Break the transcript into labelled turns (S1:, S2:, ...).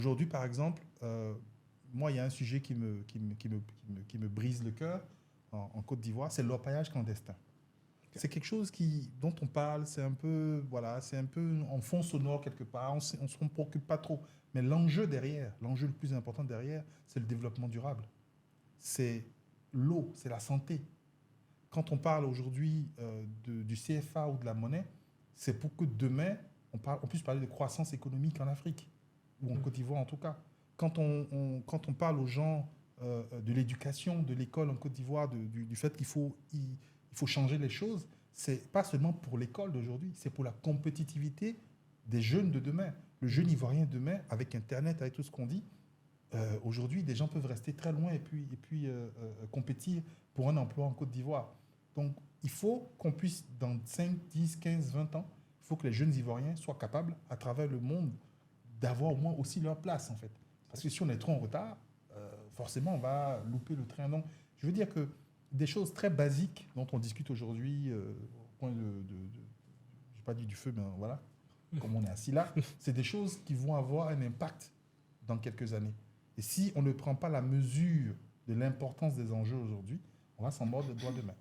S1: Aujourd'hui, par exemple, moi, il y a un sujet qui me brise le cœur en Côte d'Ivoire, c'est l'orpaillage clandestin. C'est quelque chose dont on parle, c'est un peu, voilà, c'est un peu en fond sonore quelque part, on ne se préoccupe pas trop. Mais l'enjeu derrière, l'enjeu le plus important derrière, c'est le développement durable. C'est l'eau, c'est la santé. Quand on parle aujourd'hui du CFA ou de la monnaie, c'est pour que demain, on puisse parler de croissance économique en Afrique, ou en Côte d'Ivoire en tout cas. Quand on parle aux gens de l'éducation, de l'école en Côte d'Ivoire, du fait il faut changer les choses, c'est pas seulement pour l'école d'aujourd'hui, c'est pour la compétitivité des jeunes de demain. Le jeune ivoirien de demain, avec Internet, avec tout ce qu'on dit, aujourd'hui, des gens peuvent rester très loin et puis compétir pour un emploi en Côte d'Ivoire. Donc, il faut qu'on puisse, dans 5, 10, 15, 20 ans, il faut que les jeunes Ivoiriens soient capables, à travers le monde, d'avoir au moins aussi leur place, en fait. Parce que si on est trop en retard, forcément, on va louper le train. Donc, je veux dire que des choses très basiques dont on discute aujourd'hui, au point je n'ai pas dit du feu, mais voilà, comme on est assis là, c'est des choses qui vont avoir un impact dans quelques années. Et si on ne prend pas la mesure de l'importance des enjeux aujourd'hui, on va s'en mordre le doigt demain.